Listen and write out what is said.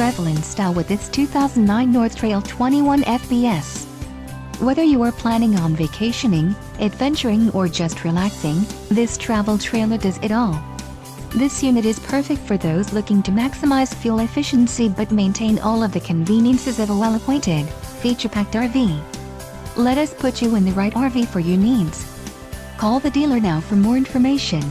travel in style with this 2009 Northtrail 21FBS. Whether you are planning on vacationing, adventuring or just relaxing, this travel trailer does it all. This unit is perfect for those looking to maximize fuel efficiency but maintain all of the conveniences of a well-appointed, feature-packed RV. Let us put you in the right RV for your needs. Call the dealer now for more information.